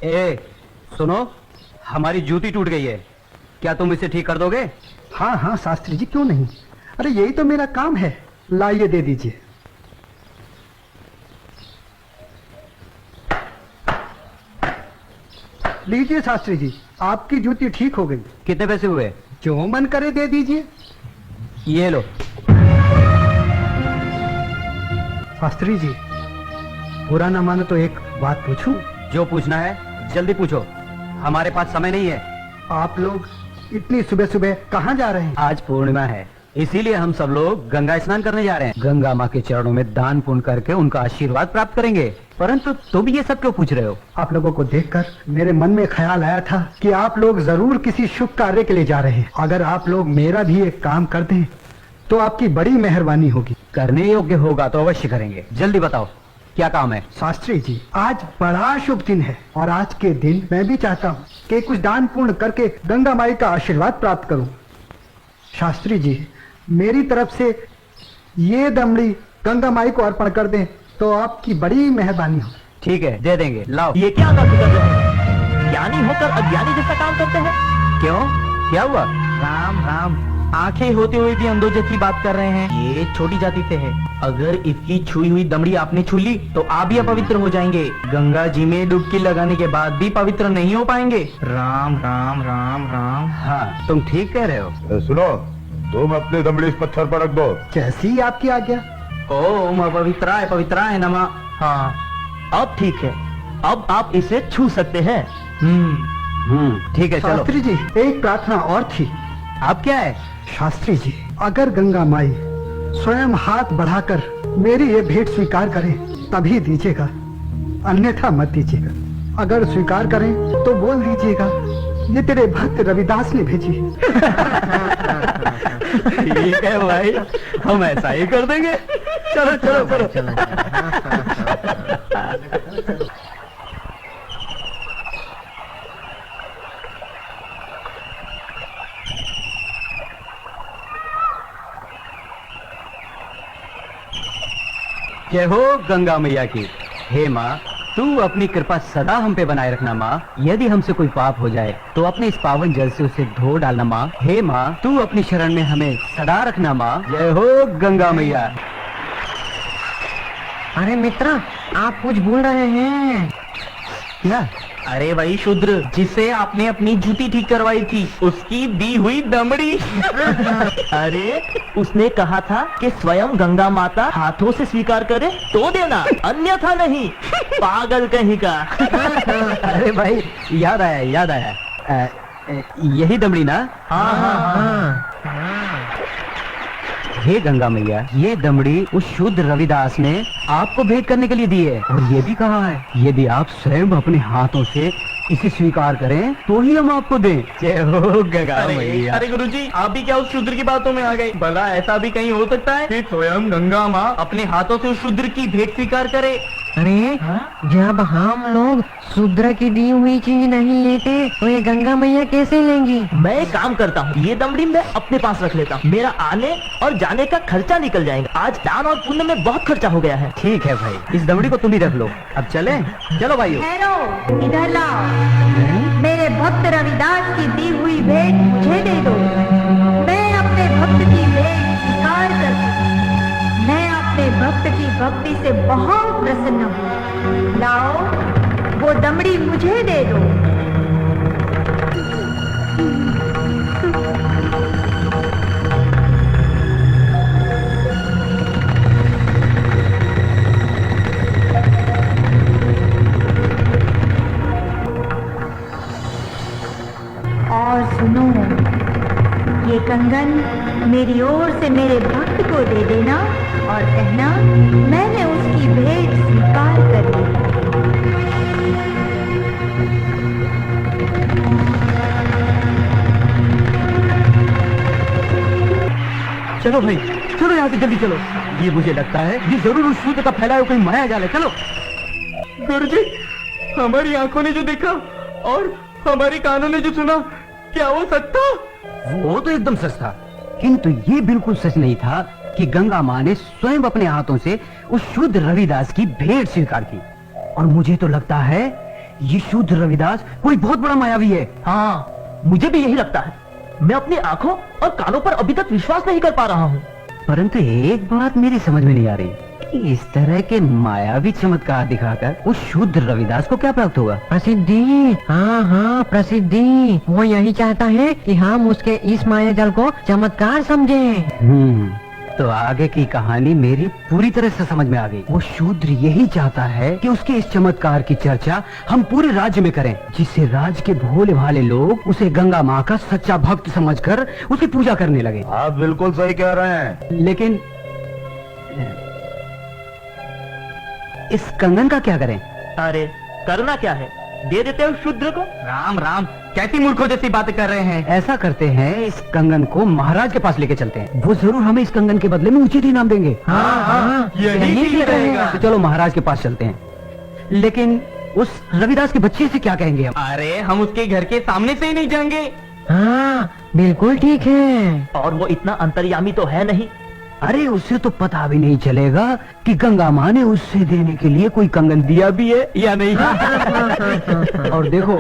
ए, सुनो, हमारी जूती टूट गई है, क्या तुम इसे ठीक कर दोगे? हाँ हाँ शास्त्री जी, क्यों नहीं। अरे यही तो मेरा काम है। लाइए, दे दीजिए। लीजिए शास्त्री जी, आपकी जूती ठीक हो गई। कितने पैसे हुए? जो मन करे दे दीजिए। ये लो। शास्त्री जी, बुरा न मानो तो एक बात पूछूं? जो पूछना है जल्दी पूछो, हमारे पास समय नहीं है। आप लोग इतनी सुबह सुबह कहाँ जा रहे हैं? आज पूर्णिमा है, इसीलिए हम सब लोग गंगा स्नान करने जा रहे हैं। गंगा माँ के चरणों में दान पुण्य करके उनका आशीर्वाद प्राप्त करेंगे। परंतु तुम ये सब क्यों पूछ रहे हो? आप लोगों को देखकर मेरे मन में ख्याल आया था कि आप लोग जरूर किसी शुभ कार्य के लिए जा रहे हैं। अगर आप लोग मेरा भी एक काम कर दें तो आपकी बड़ी मेहरबानी होगी। करने योग्य होगा तो अवश्य करेंगे। जल्दी बताओ क्या काम है? शास्त्री जी, आज बड़ा शुभ दिन है और आज के दिन मैं भी चाहता हूँ कि कुछ दान पुण्य करके गंगा माई का आशीर्वाद प्राप्त करूँ। शास्त्री जी, मेरी तरफ से ये दमड़ी गंगा माई को अर्पण कर दें तो आपकी बड़ी मेहरबानी हो। ठीक है, दे देंगे। लाओ। ये क्या बात कर रहे हैं? ज्ञानी होकर अज्ञानी जैसा काम करते हैं। क्यों, क्या हुआ? राम राम, आंखें होते हुए भी अंधों जैसी बात कर रहे हैं। ये छोटी जाति से है। अगर इसकी छुई हुई दमड़ी आपने छू ली तो आप भी अपवित्र हो जाएंगे। गंगा जी में डुबकी लगाने के बाद भी पवित्र नहीं हो पाएंगे। राम राम राम राम। हाँ, तुम ठीक कह रहे हो। सुनो, तुम अपनी दमड़ी इस पत्थर पर रख दो। जैसी आपकी आज्ञा। ओम अपवित्राय पवित्राय नमः। हाँ, अब ठीक है, अब आप इसे छू सकते हैं। ठीक है, चलो। शास्त्री जी, एक प्रार्थना और थी। अब क्या है? शास्त्री जी, अगर गंगा माई स्वयं हाथ बढ़ाकर मेरी ये भेंट स्वीकार करें तभी दीजिएगा, अन्यथा मत दीजिएगा। अगर स्वीकार करें तो बोल दीजिएगा ये तेरे भक्त रविदास ने भेजी। ठीक है भाई, हम ऐसा ही कर देंगे। चलो चलो चलो। जय हो गंगा मैया की। हे माँ, तू अपनी कृपा सदा हम पे बनाए रखना माँ। यदि हमसे कोई पाप हो जाए तो अपने इस पावन जल से उसे धो डालना माँ। हे माँ, तू अपनी शरण में हमें सदा रखना माँ। जय हो गंगा मैया। अरे मित्र, आप कुछ भूल रहे हैं। क्या? अरे वही शूद्र जिसे आपने अपनी जूती ठीक करवाई थी, उसकी दी हुई दमड़ी। अरे उसने कहा था कि स्वयं गंगा माता हाथों से स्वीकार करे तो देना, अन्यथा नहीं। पागल कहीं का। अरे भाई, याद आया। यही दमड़ी ना? हाँ हाँ हाँ। हे गंगा मैया, ये दमड़ी उस शुद्ध रविदास ने आपको भेंट करने के लिए दी है और ये भी कहा है यदि आप स्वयं अपने हाथों से इसे स्वीकार करें तो ही हम आपको दें। जय हो गंगा मैया। अरे गुरुजी, आप भी क्या उस शूद्र की बातों में आ गए? भला ऐसा भी कहीं हो सकता है कि स्वयं गंगा माँ अपने हाथों से उस शूद्र की भेंट स्वीकार करे? अरे जब हम लोग शूद्र की दी हुई चीज नहीं लेते तो ये गंगा मैया कैसे लेंगी? मैं एक काम करता हूँ, ये दमड़ी मैं अपने पास रख लेता हूँ। मेरा आने और जाने का खर्चा निकल जाएगा। आज दान और पुण्य में बहुत खर्चा हो गया है। ठीक है भाई, इस दमड़ी को तुम ही रख लो। अब चले? चलो भाइयों। ठहरो, इधर लाओ। मेरे भक्त रविदास की दी हुई भेंट मुझे दे दो। मैं अपने भक्त की भेंट स्वीकार करती हूँ। मैं अपने भक्त की भक्ति से बहुत प्रसन्न हूँ। लाओ, वो दमड़ी मुझे दे दो। और सुनो, ये कंगन मेरी ओर से मेरे भक्त को दे देना और कहना मैंने उसकी भेंट स्वीकार कर ली। चलो भाई, चलो यहाँ से जल्दी चलो। ये मुझे लगता है ये जरूर उस शूद्र का फैलाया हुआ कोई माया जाल है। चलो। गुरुजी, हमारी आंखों ने जो देखा और हमारी कानों ने जो सुना, क्या वो सच था? वो तो एकदम सच था, किंतु ये बिल्कुल सच नहीं था कि गंगा माँ ने स्वयं अपने हाथों से उस शुद्ध रविदास की भेंट स्वीकार की। और मुझे तो लगता है ये शूद्र रविदास कोई बहुत बड़ा मायावी है। हाँ, मुझे भी यही लगता है। मैं अपनी आंखों और कानों पर अभी तक विश्वास नहीं कर पा रहा हूँ। परंतु एक बात मेरी समझ में नहीं आ रही कि इस तरह के मायावी चमत्कार दिखाकर उस शूद्र रविदास को क्या प्राप्त होगा। प्रसिद्धि, हाँ हाँ प्रसिद्धि। वो यही चाहता है कि हम उसके इस माया जल को चमत्कार समझें। तो आगे की कहानी मेरी पूरी तरह से समझ में आ गई। वो शूद्र यही चाहता है कि उसके इस चमत्कार की चर्चा हम पूरे राज्य में करें, जिससे राज्य के भोले भाले लोग उसे गंगा माँ का सच्चा भक्त समझकर उसकी पूजा करने लगे। आप बिल्कुल सही कह रहे हैं। लेकिन इस कंगन का क्या करें? अरे करना क्या है, दे देते हो शूद्र को। राम राम, कैसी मूर्खों जैसी बातें कर रहे हैं। ऐसा करते हैं, इस कंगन को महाराज के पास लेके चलते हैं। वो जरूर हमें इस कंगन के बदले में उचित इनाम देंगे। हाँ, यही ठीक रहेगा। तो चलो महाराज के पास चलते हैं। लेकिन उस रविदास के बच्चे से क्या कहेंगे हम? अरे हम उसके घर के सामने से ही नहीं जाएंगे। हाँ बिल्कुल ठीक है। और वो इतना अंतर्यामी तो है नहीं। अरे उसे तो पता भी नहीं चलेगा कि गंगा माँ ने उससे देने के लिए कोई कंगन दिया भी है या नहीं। और देखो,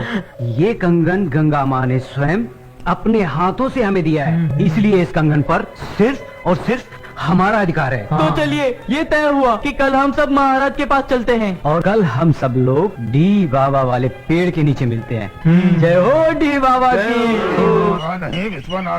ये कंगन गंगा माँ ने स्वयं अपने हाथों से हमें दिया है, इसलिए इस कंगन पर सिर्फ और सिर्फ हमारा अधिकार है। तो चलिए, ये तय हुआ कि कल हम सब महाराज के पास चलते हैं। और कल हम सब लोग डी बाबा वाले पेड़ के नीचे मिलते हैं। जय हो डी बाबा की। नहीं विश्वनाथ।